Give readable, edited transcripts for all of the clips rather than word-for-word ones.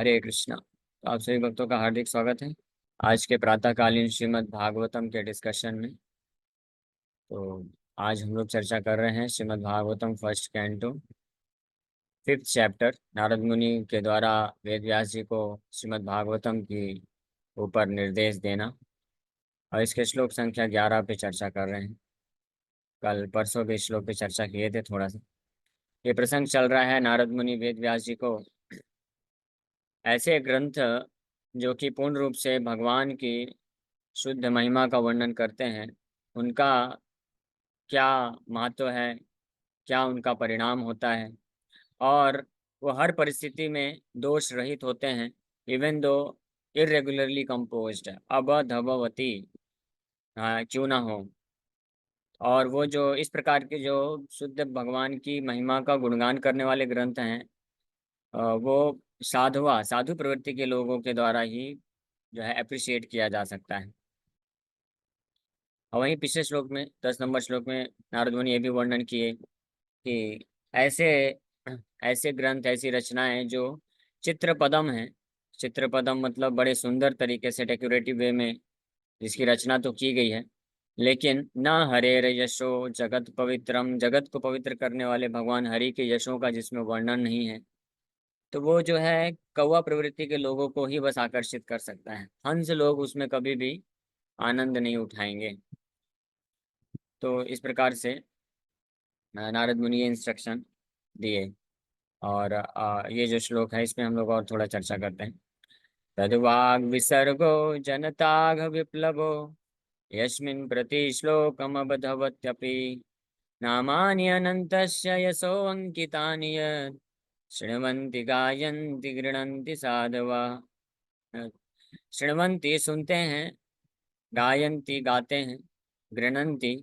हरे कृष्णा। तो आप सभी भक्तों का हार्दिक स्वागत है आज के प्रातःकालीन श्रीमद् भागवतम के डिस्कशन में। तो आज हम लोग चर्चा कर रहे हैं Shrimad Bhagavatam first canto fifth chapter, Narad मुनि के द्वारा वेद व्यास जी को श्रीमद् भागवतम की ऊपर निर्देश देना। और इसके श्लोक संख्या 11 पे चर्चा कर रहे हैं। कल परसों के श्लोक पे चर्चा किए थे थोड़ा सा। ये प्रसंग चल रहा है, नारद मुनि वेद व्यास जी को ऐसे ग्रंथ जो कि पूर्ण रूप से भगवान की शुद्ध महिमा का वर्णन करते हैं, उनका क्या महत्व है, क्या उनका परिणाम होता है, और वो हर परिस्थिति में दोष रहित होते हैं, इवन दो इरेगुलरली कंपोज्ड, अबधवती क्यों ना हो। और वो जो इस प्रकार के जो शुद्ध भगवान की महिमा का गुणगान करने वाले ग्रंथ हैं, वो साधु प्रवृत्ति के लोगों के द्वारा ही जो है अप्रिशिएट किया जा सकता है। और वहीं पिछले श्लोक में 10 नंबर श्लोक में नारद मुनि ये भी वर्णन किए कि ऐसे ऐसे ग्रंथ, ऐसी रचनाएं जो चित्र पदम है। चित्र पदम मतलब बड़े सुंदर तरीके से डेकोरेटिव वे में जिसकी रचना तो की गई है, लेकिन न हरेर यशो जगत पवित्रम, जगत को पवित्र करने वाले भगवान हरि के यशों का जिसमें वर्णन नहीं है, तो वो जो है कौवा प्रवृत्ति के लोगों को ही बस आकर्षित कर सकता है। हंस लोग उसमें कभी भी आनंद नहीं उठाएंगे। तो इस प्रकार से नारद मुनि ये इंस्ट्रक्शन दिए। और ये जो श्लोक है इसमें हम लोग और थोड़ा चर्चा करते हैं। तद्वाग विसर्गो जनताघ विप्लवो यस्मिन् प्रति श्लोकमबधवत्यपि नामानि अनन्तस्य यशो अंकितानि यत् शृण्वन्ति गायन्ति गृह्णन्ति साधवः। शृण्वन्ति सुनते हैं, गायन्ति गाते हैं, गृह्णन्ति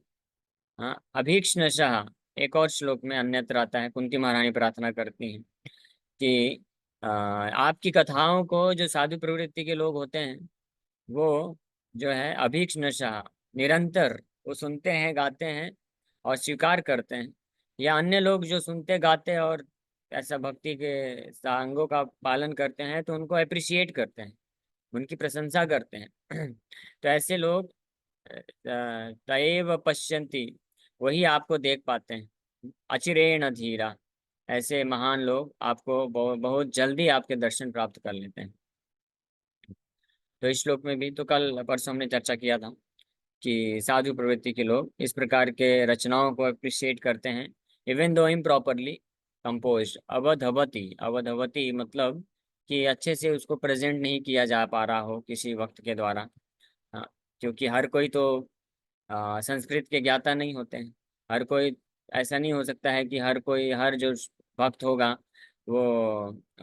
हाँ अभीक्ष्णशः। एक और श्लोक में अन्यत्र आता है, कुंती महारानी प्रार्थना करती हैं कि आपकी कथाओं को जो साधु प्रवृत्ति के लोग होते हैं, वो जो है अभीक्ष्णशः निरंतर वो सुनते हैं, गाते हैं और स्वीकार करते हैं। या अन्य लोग जो सुनते गाते और ऐसा भक्ति के सांगों का पालन करते हैं, तो उनको अप्रिशिएट करते हैं, उनकी प्रशंसा करते हैं। तो ऐसे लोग तएव पश्यन्ति, वही आपको देख पाते हैं। अचिरेण धीरा, ऐसे महान लोग आपको बहुत जल्दी आपके दर्शन प्राप्त कर लेते हैं। तो इस श्लोक में भी तो कल परसों हमने चर्चा किया था कि साधु प्रवृत्ति के लोग इस प्रकार के रचनाओं को अप्रिशिएट करते हैं, इवन दो इम्प्रॉपरली कंपोज्ड। अवधवती, अवधवती मतलब कि अच्छे से उसको प्रेजेंट नहीं किया जा पा रहा हो किसी वक्त के द्वारा। हाँ, क्योंकि हर कोई तो संस्कृत के ज्ञाता नहीं होते हैं। हर कोई ऐसा नहीं हो सकता है कि हर जो भक्त होगा वो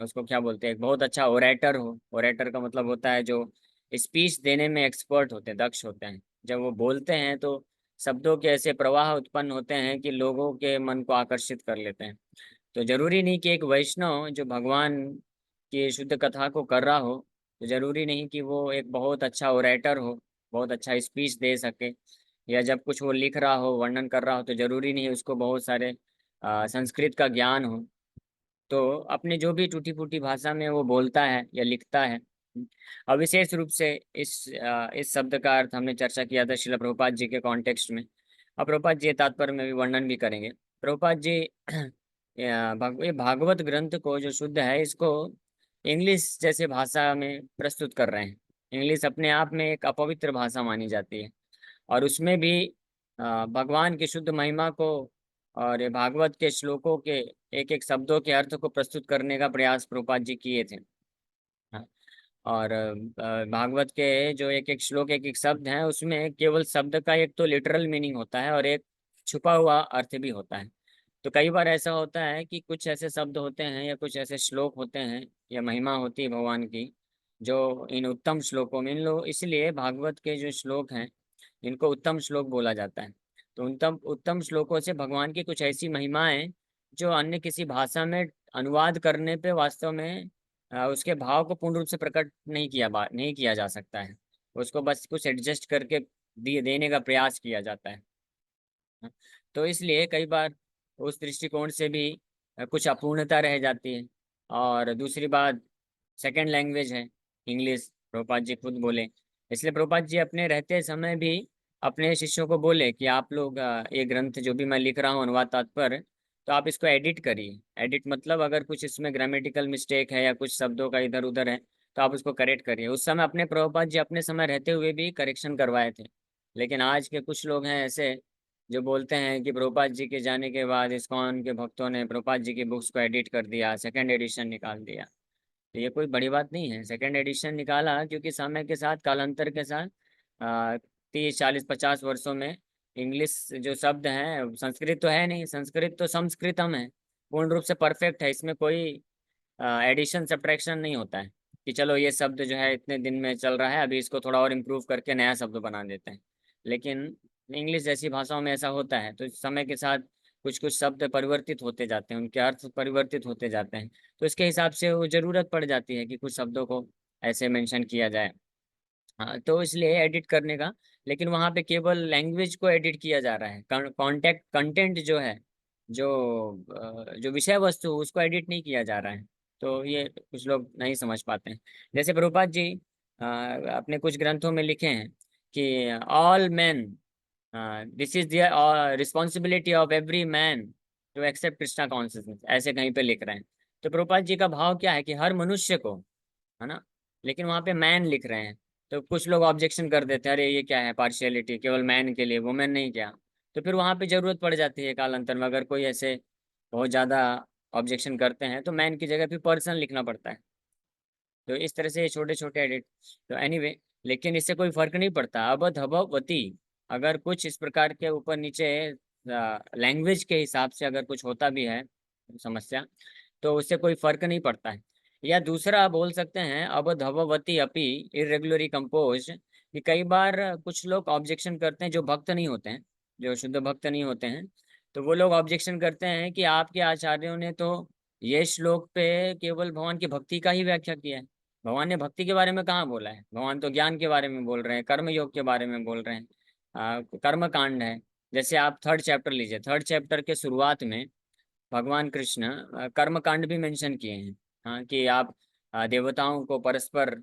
उसको क्या बोलते हैं, एक बहुत अच्छा ओरेटर हो। ओरेटर का मतलब होता है जो स्पीच देने में एक्सपर्ट होते हैं, दक्ष होते हैं। जब वो बोलते हैं तो शब्दों के ऐसे प्रवाह उत्पन्न होते हैं कि लोगों के मन को आकर्षित कर लेते हैं। तो जरूरी नहीं कि एक वैष्णव जो भगवान की शुद्ध कथा को कर रहा हो, तो जरूरी नहीं कि वो एक बहुत अच्छा ओरेटर हो, बहुत अच्छा स्पीच दे सके। या जब कुछ वो लिख रहा हो, वर्णन कर रहा हो, तो जरूरी नहीं उसको बहुत सारे संस्कृत का ज्ञान हो। तो अपने जो भी टूटी फूटी भाषा में वो बोलता है या लिखता है। और विशेष रूप से इस शब्द का अर्थ हमने चर्चा किया था श्रील प्रभुपाद जी के कॉन्टेक्स्ट में। और प्रभुपाद जी तात्पर्य में भी वर्णन भी करेंगे। प्रभुपाद जी ये भागवत ग्रंथ को जो शुद्ध है, इसको इंग्लिश जैसे भाषा में प्रस्तुत कर रहे हैं। इंग्लिश अपने आप में एक अपवित्र भाषा मानी जाती है, और उसमें भी भगवान की शुद्ध महिमा को और ये भागवत के श्लोकों के एक एक शब्दों के अर्थ को प्रस्तुत करने का प्रयास प्रभुपाद जी किए थे। हाँ, और भागवत के जो एक एक श्लोक, एक एक शब्द हैं, उसमें केवल शब्द का एक तो लिटरल मीनिंग होता है और एक छुपा हुआ अर्थ भी होता है। तो कई बार ऐसा होता है कि कुछ ऐसे शब्द होते हैं या कुछ ऐसे श्लोक होते हैं या महिमा होती है भगवान की, जो इन उत्तम श्लोकों में, इन लोग इसलिए भागवत के जो श्लोक हैं इनको उत्तम श्लोक बोला जाता है। तो उत्तम उत्तम श्लोकों से भगवान की कुछ ऐसी महिमाएं जो अन्य किसी भाषा में अनुवाद करने पे वास्तव में उसके भाव को पूर्ण रूप से प्रकट नहीं किया जा सकता है। उसको बस कुछ एडजस्ट करके दिए देने का प्रयास किया जाता है। तो इसलिए कई बार उस दृष्टिकोण से भी कुछ अपूर्णता रह जाती है। और दूसरी बात, सेकंड लैंग्वेज है इंग्लिश, प्रभुपाद जी खुद बोले। इसलिए प्रभुपाद जी अपने रहते समय भी अपने शिष्यों को बोले कि आप लोग ये ग्रंथ जो भी मैं लिख रहा हूँ अनुवाद तात्पर्य, तो आप इसको एडिट करिए। एडिट मतलब अगर कुछ इसमें ग्रामेटिकल मिस्टेक है या कुछ शब्दों का इधर उधर है तो आप उसको करेक्ट करिए। उस समय अपने प्रभुपाद जी अपने समय रहते हुए भी करेक्शन करवाए थे। लेकिन आज के कुछ लोग हैं ऐसे जो बोलते हैं कि प्रभुपाद जी के जाने के बाद इस्कॉन के भक्तों ने प्रभुपाद जी की बुक्स को एडिट कर दिया, सेकंड एडिशन निकाल दिया। तो ये कोई बड़ी बात नहीं है। सेकंड एडिशन निकाला क्योंकि समय के साथ, कालांतर के साथ 30 40 50 वर्षों में इंग्लिश जो शब्द हैं, संस्कृत तो है नहीं, संस्कृत तो संस्कृतम है, पूर्ण रूप से परफेक्ट है। इसमें कोई एडिशन सब्ट्रैक्शन नहीं होता है कि चलो ये शब्द जो है इतने दिन में चल रहा है, अभी इसको थोड़ा और इम्प्रूव करके नया शब्द बना देते हैं। लेकिन इंग्लिश जैसी भाषाओं में ऐसा होता है। तो समय के साथ कुछ कुछ शब्द परिवर्तित होते जाते हैं, उनके अर्थ परिवर्तित होते जाते हैं। तो इसके हिसाब से वो जरूरत पड़ जाती है कि कुछ शब्दों को ऐसे मेंशन किया जाए। हाँ, तो इसलिए एडिट करने का। लेकिन वहाँ पे केवल लैंग्वेज को एडिट किया जा रहा है, कॉन्टेक्ट कंटेंट जो है, जो विषय वस्तु उसको एडिट नहीं किया जा रहा है। तो ये कुछ लोग नहीं समझ पाते हैं। जैसे प्रभुपाद जी अपने कुछ ग्रंथों में लिखे हैं कि all man, this is the responsibility of every man to accept Krishna consciousness, ऐसे कहीं पे लिख रहे हैं। तो प्रभुपाद जी का भाव क्या है कि हर मनुष्य को, है ना, लेकिन वहां पे मैन लिख रहे हैं। तो कुछ लोग ऑब्जेक्शन कर देते हैं, अरे ये क्या है पार्शियलिटी, केवल मैन के लिए, वुमेन नहीं क्या। तो फिर वहां पे जरूरत पड़ जाती है कालांतर में, अगर कोई ऐसे बहुत ज्यादा ऑब्जेक्शन करते हैं तो मैन की जगह फिर पर्सन लिखना पड़ता है। तो इस तरह से ये छोटे छोटे एडिट। तो एनीवे, लेकिन इससे कोई फर्क नहीं पड़ता। अबधवती, अगर कुछ इस प्रकार के ऊपर नीचे लैंग्वेज के हिसाब से अगर कुछ होता भी है समस्या, तो उससे कोई फर्क नहीं पड़ता है। या दूसरा बोल सकते हैं अबधवती अपि इरेगुलरली कंपोज, कि कई बार कुछ लोग ऑब्जेक्शन करते हैं जो भक्त नहीं होते हैं, जो शुद्ध भक्त नहीं होते हैं। तो वो लोग ऑब्जेक्शन करते हैं कि आपके आचार्यों ने तो ये श्लोक पे केवल भगवान की भक्ति का ही व्याख्या किया है। भगवान ने भक्ति के बारे में कहाँ बोला है? भगवान तो ज्ञान के बारे में बोल रहे हैं, कर्म योग के बारे में बोल रहे हैं। कर्म कांड है। जैसे आप थर्ड चैप्टर लीजिए, थर्ड चैप्टर के शुरुआत में भगवान कृष्ण कर्म कांड भी मेंशन किए हैं। हाँ, कि आप देवताओं को परस्पर,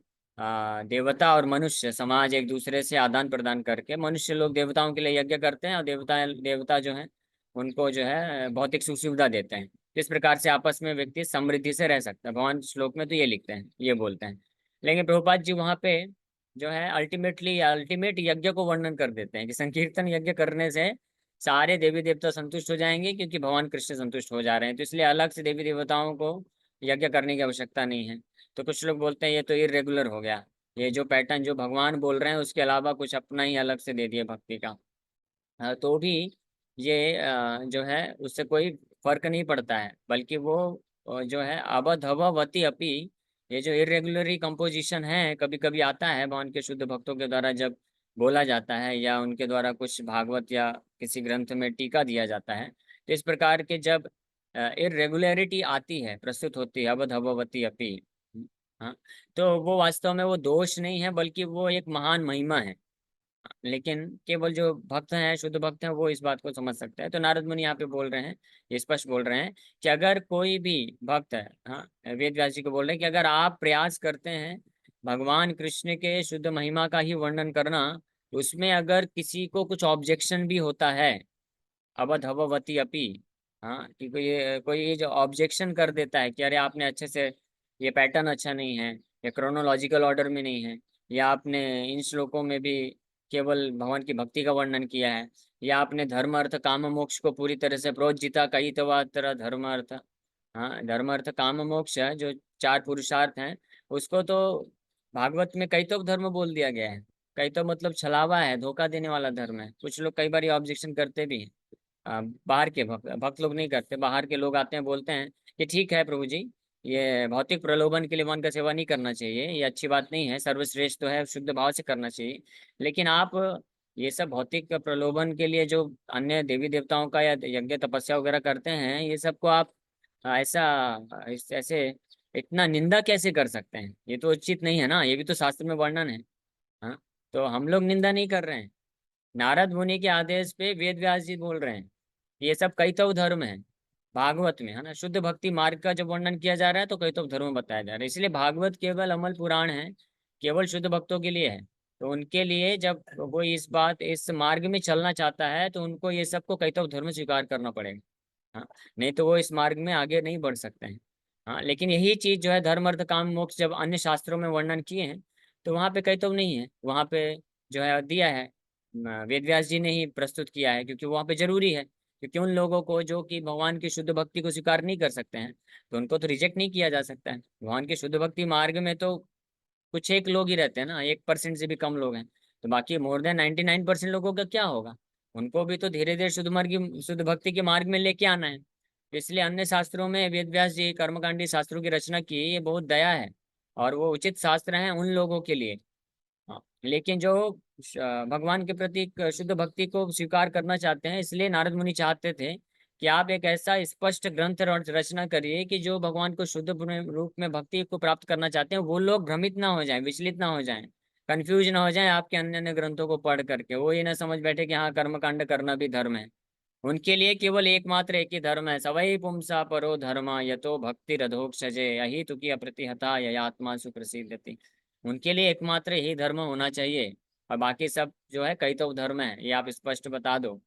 देवता और मनुष्य समाज एक दूसरे से आदान प्रदान करके, मनुष्य लोग देवताओं के लिए यज्ञ करते हैं और देवता देवता जो है उनको जो है भौतिक सुख सुविधा देते हैं। इस प्रकार से आपस में व्यक्ति समृद्धि से रह सकता है। भगवान श्लोक में तो ये लिखते हैं, ये बोलते हैं। लेकिन प्रभुपाद जी वहाँ पे जो है अल्टीमेटली अल्टीमेट यज्ञ को वर्णन कर देते हैं कि संकीर्तन यज्ञ करने से सारे देवी देवता संतुष्ट हो जाएंगे, क्योंकि भगवान कृष्ण संतुष्ट हो जा रहे हैं। तो इसलिए अलग से देवी देवताओं को यज्ञ करने की आवश्यकता नहीं है। तो कुछ लोग बोलते हैं ये तो इरेगुलर हो गया, ये जो पैटर्न जो भगवान बोल रहे हैं उसके अलावा कुछ अपना ही अलग से दे दिए भक्ति का। तो भी ये जो है उससे कोई फर्क नहीं पड़ता है, बल्कि वो जो है अबधवती अपि, ये जो इरेगुलरी कंपोजिशन है कभी कभी आता है भगवान के शुद्ध भक्तों के द्वारा, जब बोला जाता है या उनके द्वारा कुछ भागवत या किसी ग्रंथ में टीका दिया जाता है, तो इस प्रकार के जब इरेगुलरिटी आती है, प्रस्तुत होती है अबधवती अपि, हाँ, तो वो वास्तव में वो दोष नहीं है, बल्कि वो एक महान महिमा है। लेकिन केवल जो भक्त हैं, शुद्ध भक्त हैं, वो इस बात को समझ सकते हैं। तो नारद मुनि यहाँ पे बोल रहे हैं, ये स्पष्ट बोल रहे हैं कि अगर कोई भी भक्त है, हाँ, वेद व्यास जी को बोल रहे हैं कि अगर आप प्रयास करते हैं भगवान कृष्ण के शुद्ध महिमा का ही वर्णन करना, उसमें अगर किसी को कुछ ऑब्जेक्शन भी होता है, अवधवती अपी, हाँ, कि कोई ये जो ऑब्जेक्शन कर देता है कि अरे आपने अच्छे से, ये पैटर्न अच्छा नहीं है, या क्रोनोलॉजिकल ऑर्डर में नहीं है, या आपने इन श्लोकों में भी केवल भगवान की भक्ति का वर्णन किया है, या आपने धर्म अर्थ काम मोक्ष को पूरी तरह से प्रोज्जिता कही तो तरह धर्म अर्थ, हाँ, धर्म अर्थ काम मोक्ष जो चार पुरुषार्थ हैं, उसको तो भागवत में कई तो धर्म बोल दिया गया है। कई तो मतलब छलावा है, धोखा देने वाला धर्म है। कुछ लोग कई बार ये ऑब्जेक्शन करते भी हैं। बाहर के भक्त लोग नहीं करते, बाहर के लोग आते हैं बोलते हैं कि ठीक है प्रभु जी, ये भौतिक प्रलोभन के लिए भगवान का सेवा नहीं करना चाहिए, ये अच्छी बात नहीं है, सर्वश्रेष्ठ तो है, शुद्ध भाव से करना चाहिए। लेकिन आप ये सब भौतिक प्रलोभन के लिए जो अन्य देवी देवताओं का या यज्ञ तपस्या वगैरह करते हैं, ये सबको आप ऐसे इतना निंदा कैसे कर सकते हैं? ये तो उचित नहीं है ना, ये भी तो शास्त्र में वर्णन है। हाँ, तो हम लोग निंदा नहीं कर रहे हैं। नारद मुनि के आदेश पे वेद व्यास जी बोल रहे हैं, ये सब कई तो धर्म है। भागवत में, है ना, शुद्ध भक्ति मार्ग का जब वर्णन किया जा रहा है तो कई तो धर्म बताया जा रहा है। इसलिए भागवत केवल अमल पुराण है, केवल शुद्ध भक्तों के लिए है। तो उनके लिए जब वो इस मार्ग में चलना चाहता है तो उनको ये सबको कई तो धर्म स्वीकार करना पड़ेगा। हाँ, नहीं तो वो इस मार्ग में आगे नहीं बढ़ सकते हैं। हाँ, लेकिन यही चीज जो है धर्म अर्थ काम मोक्ष जब अन्य शास्त्रों में वर्णन किए हैं तो वहां पे कहीं तो नहीं है, वहां पे जो है दिया है, वेद व्यास जी ने ही प्रस्तुत किया है, क्योंकि वहां पे जरूरी है। क्योंकि उन लोगों को जो कि भगवान की शुद्ध भक्ति को स्वीकार नहीं कर सकते हैं तो उनको तो रिजेक्ट नहीं किया जा सकता है। भगवान के शुद्ध भक्ति मार्ग में तो कुछ एक लोग ही रहते हैं ना, 1% से भी कम लोग हैं। तो बाकी मोर देन 99% लोगों का क्या होगा? उनको भी तो धीरे धीरे शुद्ध भक्ति के मार्ग में लेके आना है। तो इसलिए अन्य शास्त्रों में वेद व्यास जी कर्मकांडी शास्त्रों की रचना की, ये बहुत दया है और वो उचित शास्त्र हैं उन लोगों के लिए। हाँ, लेकिन जो भगवान के प्रति एक शुद्ध भक्ति को स्वीकार करना चाहते हैं, इसलिए नारद मुनि चाहते थे कि आप एक ऐसा स्पष्ट ग्रंथ रचना करिए कि जो भगवान को शुद्ध रूप में भक्ति को प्राप्त करना चाहते हैं वो लोग भ्रमित ना हो जाएं, विचलित ना हो जाएं, कंफ्यूज ना हो जाएं आपके अन्य अन्य ग्रंथों को पढ़ करके वो ये ना समझ बैठे कि हाँ कर्मकांड करना भी धर्म है। उनके लिए केवल एकमात्र एक ही धर्म है, सवै पुंसा परो धर्म यतो भक्ति रधोक्षजे यही तुकी अप्रतिहता ययात्मा सुप्रसिद्धति। उनके लिए एकमात्र यही धर्म होना चाहिए, और बाकी सब जो है कई तो धर्म है, ये आप स्पष्ट बता दो।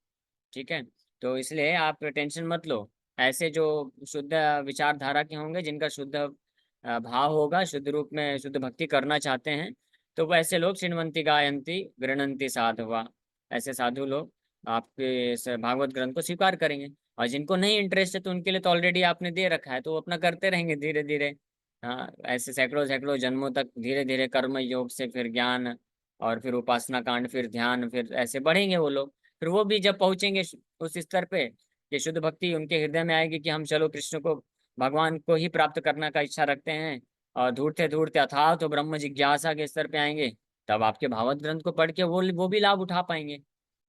ठीक है, तो इसलिए आप टेंशन मत लो। ऐसे जो शुद्ध विचारधारा के होंगे, जिनका शुद्ध भाव होगा, शुद्ध रूप में शुद्ध भक्ति करना चाहते हैं, तो वैसे लोग श्रीमंती गायंती गृणंती साधुआ, ऐसे साधु लोग आपके इस भागवत ग्रंथ को स्वीकार करेंगे। और जिनको नहीं इंटरेस्ट है तो उनके लिए तो ऑलरेडी आपने दे रखा है, तो वो अपना करते रहेंगे धीरे धीरे। हाँ, ऐसे सैकड़ों सैकड़ों जन्मों तक धीरे धीरे कर्म योग से फिर ज्ञान, और फिर उपासना कांड, फिर ध्यान, फिर ऐसे बढ़ेंगे वो लोग। फिर वो भी जब पहुंचेंगे उस स्तर पे कि शुद्ध भक्ति उनके हृदय में आएगी कि हम चलो कृष्ण को, भगवान को ही प्राप्त करने का इच्छा रखते हैं, और ढूंढते ढूंढते अथाह तो ब्रह्म जिज्ञासा के स्तर पे आएंगे, तब आपके भागवत ग्रंथ को पढ़ के वो भी लाभ उठा पाएंगे।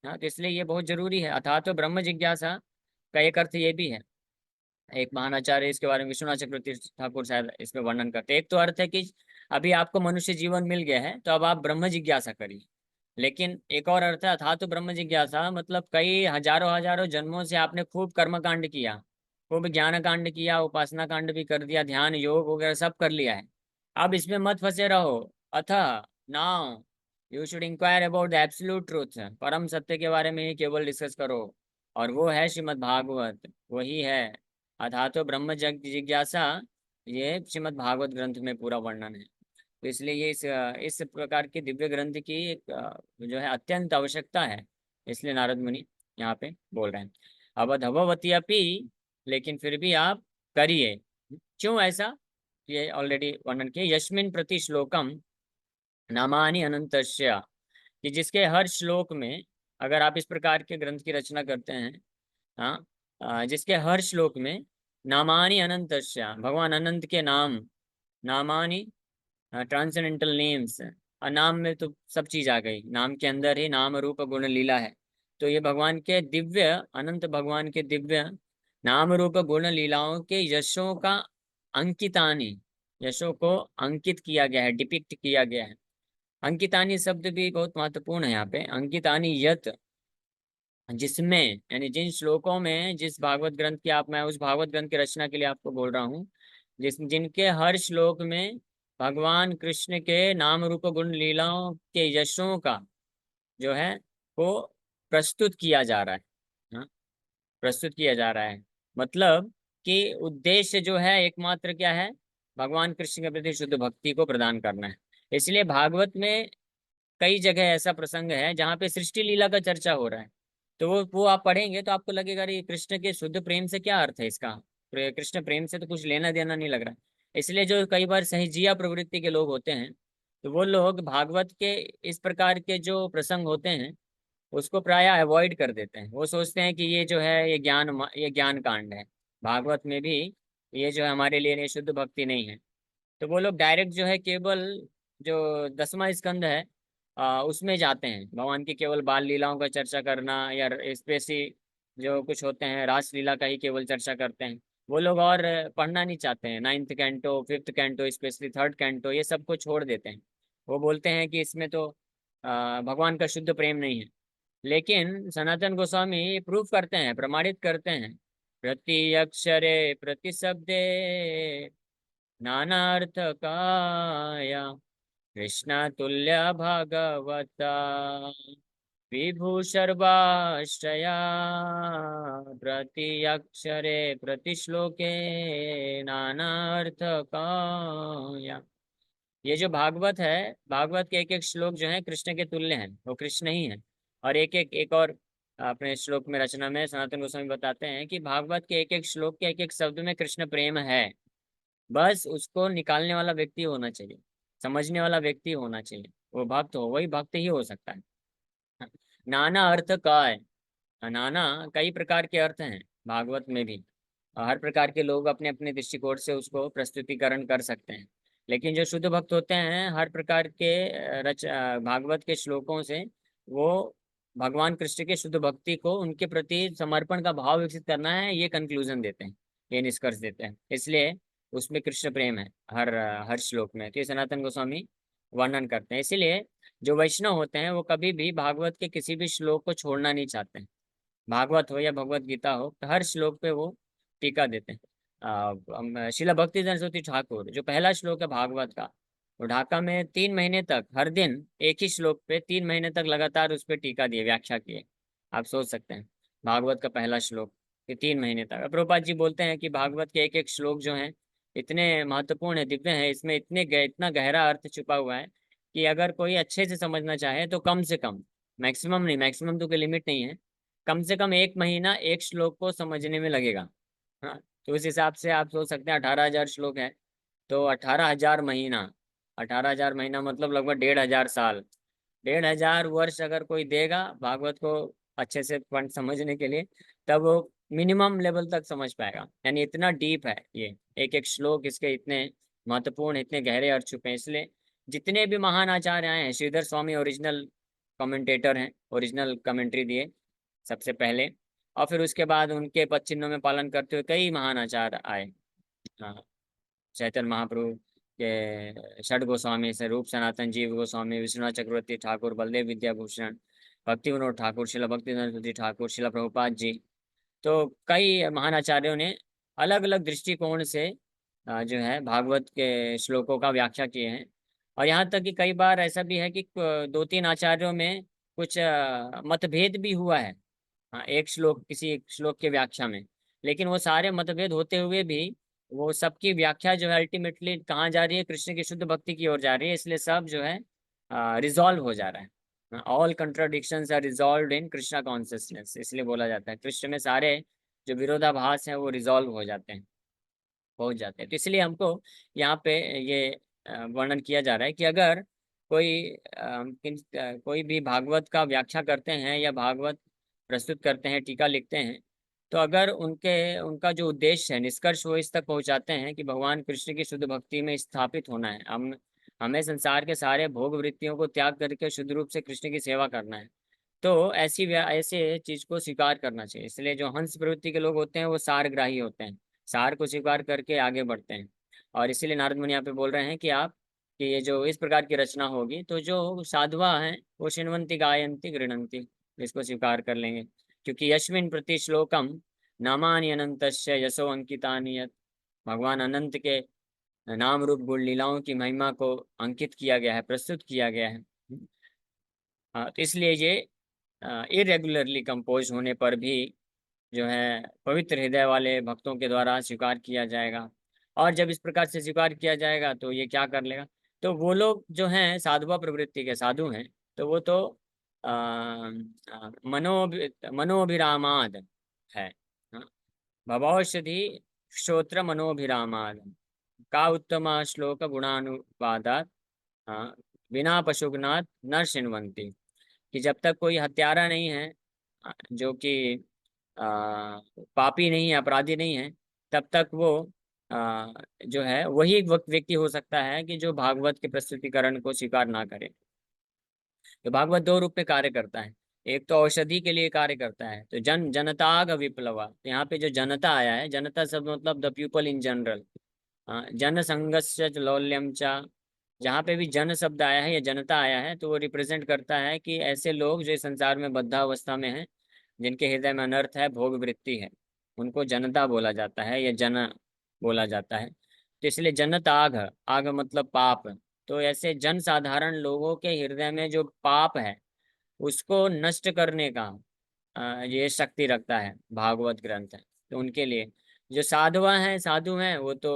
हाँ, तो इसलिए ये बहुत जरूरी है। अथाह तो ब्रह्म जिज्ञासा का एक अर्थ ये भी है, एक महानाचार्य इसके बारे में विश्वनाथ चक्रवर्ती ठाकुर शायद इसमें वर्णन करते हैं। एक तो अर्थ है कि अभी आपको मनुष्य जीवन मिल गया है तो अब आप ब्रह्म जिज्ञासा करिए। लेकिन एक और अर्थ है अथातो ब्रह्म जिज्ञासा, मतलब कई हजारों हजारों जन्मों से आपने खूब कर्म कांड किया, खूब ज्ञान कांड किया, उपासना कांड भी कर दिया, ध्यान योग वगैरह सब कर लिया है। अब इसमें मत फंसे रहो। अतः now you should inquire about the absolute truth, परम सत्य के बारे में ही केवल डिस्कस करो, और वो है श्रीमद् भागवत, वही है अथातो ब्रह्म जिज्ञासा। ये श्रीमद् भागवत ग्रंथ में पूरा वर्णन है। तो इसलिए ये इस प्रकार के दिव्य ग्रंथ की एक जो है अत्यंत आवश्यकता है। इसलिए नारद मुनि यहाँ पे बोल रहे हैं अवधवती अपि, लेकिन फिर भी आप करिए। क्यों ऐसा? ये ऑलरेडी वर्णन किए, यस्मिन प्रति श्लोकम नामानि अनंतस्य, कि जिसके हर श्लोक में, अगर आप इस प्रकार के ग्रंथ की रचना करते हैं, हाँ, जिसके हर श्लोक में नामानि अनंतस्य, भगवान अनंत के नाम, नामानि ट्रांसेंडेंटल नेम्स, नाम में तो सब चीज आ गई, नाम के अंदर ही नाम रूप गुण लीला है। तो ये भगवान के दिव्य, अनंत भगवान के दिव्य नाम रूप गुण लीलाओं के यशों का अंकितानी, यशों को अंकित किया गया है, डिपिक्ट किया गया है। अंकितानी शब्द भी बहुत महत्वपूर्ण है यहाँ पे। अंकितानी यत, जिसमें यानी जिन श्लोकों में, जिस भागवत ग्रंथ की आप, मैं उस भागवत ग्रंथ की रचना के लिए आपको बोल रहा हूँ, जिनके हर श्लोक में भगवान कृष्ण के नाम रूप गुण लीलाओं के यशों का जो है वो प्रस्तुत किया जा रहा है। हाँ, प्रस्तुत किया जा रहा है, मतलब कि उद्देश्य जो है एकमात्र क्या है? भगवान कृष्ण के प्रति शुद्ध भक्ति को प्रदान करना है। इसलिए भागवत में कई जगह ऐसा प्रसंग है जहाँ पे सृष्टि लीला का चर्चा हो रहा है। तो वो आप पढ़ेंगे तो आपको लगेगा अरे कृष्ण के शुद्ध प्रेम से क्या अर्थ है इसका, कृष्ण प्रेम से तो कुछ लेना देना नहीं लग रहा है। इसलिए जो कई बार सहजिया प्रवृत्ति के लोग होते हैं, तो वो लोग भागवत के इस प्रकार के जो प्रसंग होते हैं उसको प्राय अवॉइड कर देते हैं। वो सोचते हैं कि ये जो है ये ज्ञान कांड है, भागवत में भी ये जो है हमारे लिए ये शुद्ध भक्ति नहीं है। तो वो लोग डायरेक्ट जो है केवल जो 10वां स्कंद है उसमें जाते हैं, भगवान की केवल बाल लीलाओं का चर्चा करना, या स्पेसी जो कुछ होते हैं रास लीला का ही केवल चर्चा करते हैं। वो लोग और पढ़ना नहीं चाहते हैं, 9th canto, 5th canto, specially 3rd canto, ये सब को छोड़ देते हैं। वो बोलते हैं कि इसमें तो भगवान का शुद्ध प्रेम नहीं है। लेकिन सनातन गोस्वामी प्रूफ करते हैं, प्रमाणित करते हैं प्रति अक्षरे प्रति शब्दे नानार्थकाय कृष्ण तुल्य भगवता विभूषर्वाश्रया प्रति अक्षरे प्रति श्लोके नानार्थकाय। ये जो भागवत है, भागवत के एक एक श्लोक जो है कृष्ण के तुल्य हैं, वो कृष्ण ही है। और एक और अपने श्लोक में, रचना में सनातन गोस्वामी बताते हैं कि भागवत के एक एक श्लोक के एक एक शब्द में कृष्ण प्रेम है। बस उसको निकालने वाला व्यक्ति होना चाहिए, समझने वाला व्यक्ति होना चाहिए, वो भक्त हो, वही भक्त ही हो सकता है। नाना अर्थ का है, नाना कई प्रकार के अर्थ हैं भागवत में भी। हर प्रकार के लोग अपने अपने दृष्टिकोण से उसको प्रस्तुतिकरण कर सकते हैं। लेकिन जो शुद्ध भक्त होते हैं, हर प्रकार के भागवत के श्लोकों से वो भगवान कृष्ण के शुद्ध भक्ति को, उनके प्रति समर्पण का भाव विकसित करना है, ये कंक्लूजन देते हैं, ये निष्कर्ष देते हैं। इसलिए उसमें कृष्ण प्रेम है हर श्लोक में, तो ये सनातन गोस्वामी वर्णन करते हैं। इसीलिए जो वैष्णव होते हैं वो कभी भी भागवत के किसी भी श्लोक को छोड़ना नहीं चाहते हैं। भागवत हो या भगवत गीता हो, तो हर श्लोक पे वो टीका देते हैं। शिला भक्ति सरस्वती ठाकुर, जो पहला श्लोक है भागवत का, वो ढाका में 3 महीने तक हर दिन एक ही श्लोक पे 3 महीने तक लगातार उस पर टीका दिए, व्याख्या किए। आप सोच सकते हैं, भागवत का पहला श्लोक ये 3 महीने तक। प्रभुपाद जी बोलते हैं कि भागवत के एक एक श्लोक जो है इतने महत्वपूर्ण है, दिव्य है, इसमें इतना गहरा अर्थ छुपा हुआ है कि अगर कोई अच्छे से समझना चाहे तो कम से कम, मैक्सिमम नहीं, मैक्सिमम तो कोई लिमिट नहीं है, कम से कम 1 महीना एक श्लोक को समझने में लगेगा। हाँ, तो उस हिसाब से आप सोच सकते हैं 18,000 श्लोक है, तो 18,000 महीना, 18,000 महीना मतलब लगभग 1,500 साल, 1,500 वर्ष अगर कोई देगा भागवत को अच्छे से पढ़ समझने के लिए, तब वो मिनिमम लेवल तक समझ पाएगा। यानी इतना डीप है ये एक एक श्लोक, इसके इतने महत्वपूर्ण, इतने गहरे अर्थ छुपे हैं। इसलिए जितने भी महान आचार्य आए हैं, श्रीधर स्वामी ओरिजिनल कमेंटेटर हैं, ओरिजिनल कमेंट्री दिए सबसे पहले, और फिर उसके बाद उनके पद चिन्हों में पालन करते हुए कई महान आचार्य आए। हाँ, चैतन्य महाप्रभु के षड गोस्वामी से रूप सनातन जीव गोस्वामी, विश्वनाथ चक्रवर्ती ठाकुर, बलदेव विद्याभूषण, भक्ति विनोद ठाकुर, शिला भक्ति सरस्वती ठाकुर, शिला प्रभुपाद जी। तो कई महान आचार्यों ने अलग अलग दृष्टिकोण से जो है भागवत के श्लोकों का व्याख्या किए हैं। और यहाँ तक कि कई बार ऐसा भी है कि 2-3 आचार्यों में कुछ मतभेद भी हुआ है। हाँ, एक श्लोक, किसी एक श्लोक के व्याख्या में, लेकिन वो सारे मतभेद होते हुए भी वो सबकी व्याख्या जो है अल्टीमेटली कहाँ जा रही है, कृष्ण की शुद्ध भक्ति की ओर जा रही है। इसलिए सब जो है रिजॉल्व हो जा रहा है। All contradictions are resolved in Krishna consciousness, इसलिए बोला जाता है कृष्ण में सारे जो विरोधाभास हैं वो रिजॉल्व हो जाते हैं, पहुंच जाते हैं। तो इसलिए हमको यहाँ पे ये वर्णन किया जा रहा है कि अगर कोई भी भागवत का व्याख्या करते हैं या भागवत प्रस्तुत करते हैं, टीका लिखते हैं, तो अगर उनका जो उद्देश्य है, निष्कर्ष, वो इस तक पहुंचाते हैं कि भगवान कृष्ण की शुद्ध भक्ति में स्थापित होना है, हमें संसार के सारे भोग वृत्तियों को त्याग करके शुद्ध रूप से कृष्ण की सेवा करना है, तो ऐसे चीज को स्वीकार करना चाहिए। इसलिए जो हंस प्रवृत्ति के लोग होते हैं वो सारग्राही होते हैं, सार को स्वीकार करके आगे बढ़ते हैं। और इसीलिए नारद मुनि यहाँ पे बोल रहे हैं कि ये जो इस प्रकार की रचना होगी, तो जो साधुआ हैं वो शिन्वंती गायंती गृणंती, इसको स्वीकार कर लेंगे। क्योंकि यस्मिन प्रति श्लोकम नामानि अनंतस्य यशो अंकितानि यत्, भगवान अनंत के नाम रूप गुण लीलाओं की महिमा को अंकित किया गया है, प्रस्तुत किया गया है। हाँ, तो इसलिए ये इरेगुलरली कंपोज होने पर भी जो है पवित्र हृदय वाले भक्तों के द्वारा स्वीकार किया जाएगा। और जब इस प्रकार से स्वीकार किया जाएगा तो ये क्या कर लेगा, तो वो लोग जो हैं साधुआ प्रवृत्ति के साधु हैं, तो वो तो मनोभिरामाद है। हाँ, भवौषधि श्रोत्र मनोभिरामाद का उत्तम श्लोक गुणानुवादात, हाँ, बिना पशुघ्नात न शिण्वन्ति, कि जब तक कोई हत्यारा नहीं है, जो कि पापी नहीं है, अपराधी नहीं है, तब तक वो जो है वही एक व्यक्ति हो सकता है कि जो भागवत के प्रस्तुतिकरण को स्वीकार ना करे। तो भागवत दो रूप में कार्य करता है, एक तो औषधि के लिए कार्य करता है, तो जनताग विप्लवा, तो यहाँ पे जो जनता आया है, जनता शब्द मतलब द पीपल इन जनरल, जन संघस्य लौल्यम चा, जहाँ पे भी जन शब्द आया है या जनता आया है, तो वो रिप्रेजेंट करता है कि ऐसे लोग जो इस संसार में बद्धावस्था में हैं, जिनके हृदय में अनर्थ है, भोग वृत्ति है, उनको जनता बोला जाता है या जन बोला जाता है। तो इसलिए जनत आग, आग मतलब पाप। तो ऐसे जन साधारण लोगों के हृदय में जो पाप है उसको नष्ट करने का ये शक्ति रखता है भागवत ग्रंथ है। तो उनके लिए जो साधु हैं वो तो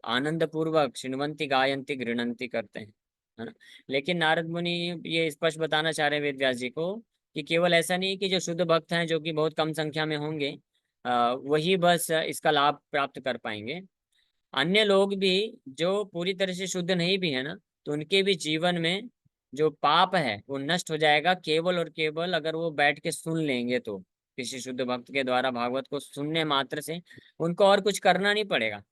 आनंद पूर्वक शिण्वन्ति गायन्ति गृणन्ति करते हैं, है ना। लेकिन नारद मुनि ये स्पष्ट बताना चाह रहे हैं वेद व्यास जी को कि केवल ऐसा नहीं कि जो शुद्ध भक्त हैं जो कि बहुत कम संख्या में होंगे वही बस इसका लाभ प्राप्त कर पाएंगे। अन्य लोग भी जो पूरी तरह से शुद्ध नहीं भी है ना, तो उनके भी जीवन में जो पाप है वो नष्ट हो जाएगा केवल और केवल अगर वो बैठ के सुन लेंगे तो। किसी शुद्ध भक्त के द्वारा भागवत को सुनने मात्र से उनको और कुछ करना नहीं पड़ेगा।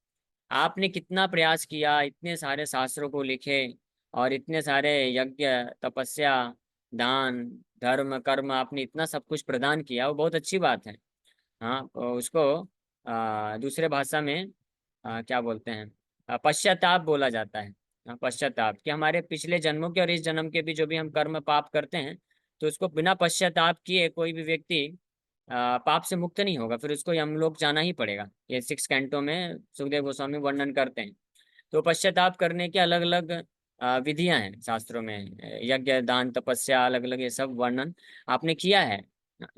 आपने कितना प्रयास किया, इतने सारे शास्त्रों को लिखे और इतने सारे यज्ञ, तपस्या, दान, धर्म, कर्म, आपने इतना सब कुछ प्रदान किया, वो बहुत अच्छी बात है। हाँ, तो उसको दूसरे भाषा में क्या बोलते हैं, पश्चाताप बोला जाता है। पश्चाताप कि हमारे पिछले जन्मों के और इस जन्म के भी जो भी हम कर्म पाप करते हैं, तो उसको बिना पश्चाताप किए कोई भी व्यक्ति पाप से मुक्त नहीं होगा, फिर उसको यमलोक जाना ही पड़ेगा। ये 6 कैंटों में सुखदेव गोस्वामी वर्णन करते हैं। तो पश्चाताप करने के अलग अलग विधियां हैं शास्त्रों में, यज्ञ, दान, तपस्या, अलग अलग ये सब वर्णन आपने किया है।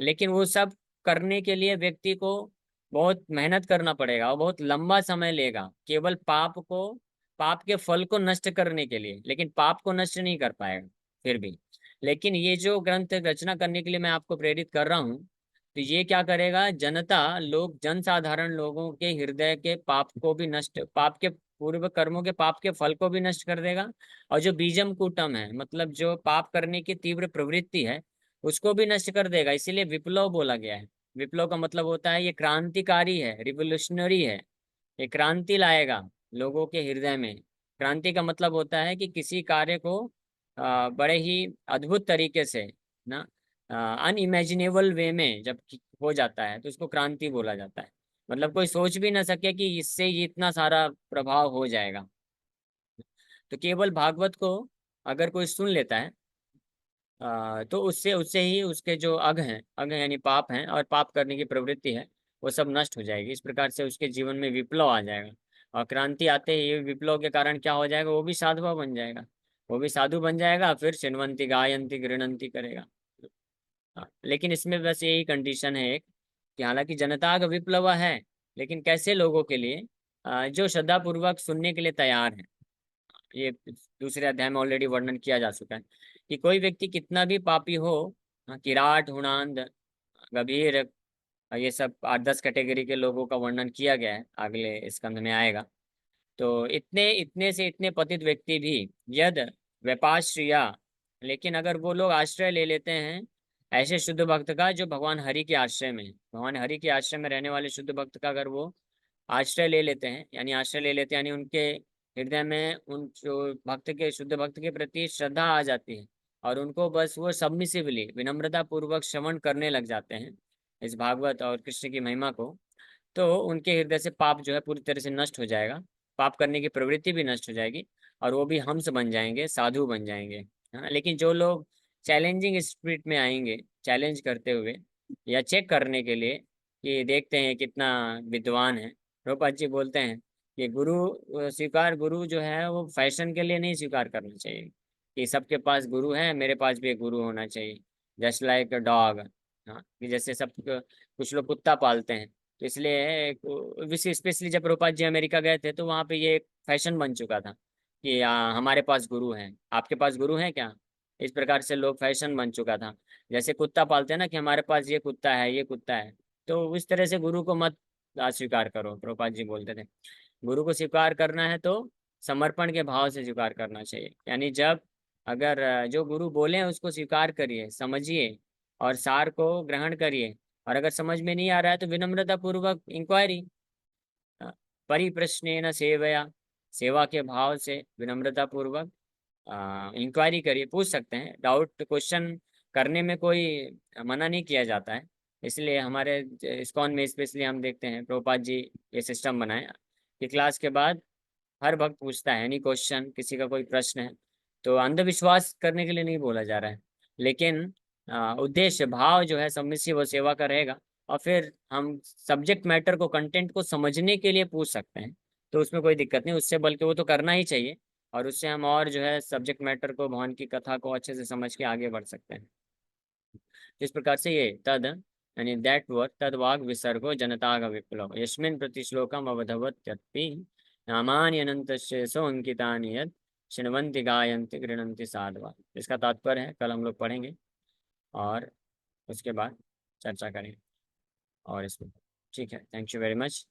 लेकिन वो सब करने के लिए व्यक्ति को बहुत मेहनत करना पड़ेगा और बहुत लंबा समय लेगा केवल पाप के फल को नष्ट करने के लिए, लेकिन पाप को नष्ट नहीं कर पाएगा फिर भी। लेकिन ये जो ग्रंथ रचना करने के लिए मैं आपको प्रेरित कर रहा हूँ, तो ये क्या करेगा, जनता लोग, जन साधारण लोगों के हृदय के पाप को भी नष्ट, पाप के पूर्व कर्मों के पाप के फल को भी नष्ट कर देगा। और जो बीजम कूटम है, मतलब जो पाप करने की तीव्र प्रवृत्ति है, उसको भी नष्ट कर देगा। इसीलिए विप्लव बोला गया है। विप्लव का मतलब होता है ये क्रांतिकारी है, रिवोल्यूशनरी है। ये क्रांति लाएगा लोगों के हृदय में। क्रांति का मतलब होता है कि किसी कार्य को बड़े ही अद्भुत तरीके से ना, अनइमेजिनेबल वे में जब हो जाता है तो उसको क्रांति बोला जाता है। मतलब कोई सोच भी ना सके कि इससे ये इतना सारा प्रभाव हो जाएगा। तो केवल भागवत को अगर कोई सुन लेता है तो उससे उससे ही उसके जो अग यानी पाप हैं और पाप करने की प्रवृत्ति है, वो सब नष्ट हो जाएगी। इस प्रकार से उसके जीवन में विप्लव आ जाएगा। और क्रांति आते ही विप्लव के कारण क्या हो जाएगा, वो भी साधुआ बन जाएगा। वो भी साधु बन जाएगा, फिर शिन्वन्ति गायन्ति गृणन्ति करेगा। लेकिन इसमें बस यही कंडीशन है एक, कि हालांकि जनता का विप्लव है, लेकिन कैसे लोगों के लिए, जो श्रद्धा पूर्वक सुनने के लिए तैयार है। ये दूसरे अध्याय में ऑलरेडी वर्णन किया जा चुका है कि कोई व्यक्ति कितना भी पापी हो, किराट, हुणांध, गंभीर, ये सब 8-10 कैटेगरी के लोगों का वर्णन किया गया है, अगले स्कंध में आएगा। तो इतने इतने से इतने पतित व्यक्ति भी यद व्यपाश्रिया, लेकिन अगर वो लोग आश्रय ले लेते हैं ऐसे शुद्ध भक्त का जो भगवान हरि के आश्रय में, भगवान हरि के आश्रय में रहने वाले शुद्ध भक्त का अगर वो आश्रय ले लेते हैं, यानी आश्रय ले लेते हैं, यानी उनके हृदय में उन जो भक्त के, शुद्ध भक्त के प्रति श्रद्धा आ जाती है और उनको बस वो सबमिसिवली, विनम्रता पूर्वक श्रवण करने लग जाते हैं इस भागवत और कृष्ण की महिमा को, तो उनके हृदय से पाप जो है पूरी तरह से नष्ट हो जाएगा। पाप करने की प्रवृत्ति भी नष्ट हो जाएगी और वो भी हंस बन जाएंगे, साधु बन जाएंगे। हाँ, लेकिन जो लोग चैलेंजिंग स्पिरिट में आएंगे, चैलेंज करते हुए या चेक करने के लिए कि देखते हैं कितना विद्वान है, प्रभुपाद जी बोलते हैं कि गुरु जो है वो फैशन के लिए नहीं स्वीकार करना चाहिए कि सबके पास गुरु है, मेरे पास भी एक गुरु होना चाहिए। Just like a dog. हाँ, कि जैसे सब कुछ लोग कुत्ता पालते हैं, तो इसलिए विशेष, स्पेशली जब प्रभुपाद जी अमेरिका गए थे तो वहाँ पे ये एक फैशन बन चुका था कि हमारे पास गुरु हैं, आपके पास गुरु हैं क्या। इस प्रकार से लोग, फैशन बन चुका था। जैसे कुत्ता पालते हैं ना कि हमारे पास ये कुत्ता है, ये कुत्ता है। तो इस तरह से गुरु को मत स्वीकार करो, प्रभुपाद जी बोलते थे। गुरु को स्वीकार करना है तो समर्पण के भाव से स्वीकार करना चाहिए। यानी जब अगर जो गुरु बोले उसको स्वीकार करिए, समझिए और सार को ग्रहण करिए। और अगर समझ में नहीं आ रहा है तो विनम्रता पूर्वक इंक्वायरी, परिप्रश्नेन सेवया, सेवा के भाव से विनम्रता पूर्वक इंक्वायरी करिए, पूछ सकते हैं। डाउट क्वेश्चन करने में कोई मना नहीं किया जाता है। इसलिए हमारे इस्कॉन में स्पेशली हम देखते हैं प्रभुपाद जी ये सिस्टम बनाए कि क्लास के बाद हर भक्त पूछता है, एनी क्वेश्चन, किसी का कोई प्रश्न है। तो अंधविश्वास करने के लिए नहीं बोला जा रहा है, लेकिन उद्देश्य, भाव जो है सबमिसिव वो सेवा का रहेगा। और फिर हम सब्जेक्ट मैटर को, कंटेंट को समझने के लिए पूछ सकते हैं, तो उसमें कोई दिक्कत नहीं उससे, बल्कि वो तो करना ही चाहिए। और उससे हम और जो है सब्जेक्ट मैटर को, भगवान की कथा को अच्छे से समझ के आगे बढ़ सकते हैं। इस प्रकार से ये तद यानी दैट वर्ड तद वाग विसर्गो जनताग विप्लव यस्मिन् प्रति श्लोकम अवधवत्यपि नामानि अनंत शेषो अंकितानि यत् शृण्वन्ति गायन्ति गृह्णन्ति साधवा। इसका तात्पर्य है, कल हम लोग पढ़ेंगे और उसके बाद चर्चा करेंगे और इसमें। ठीक है, थैंक यू वेरी मच।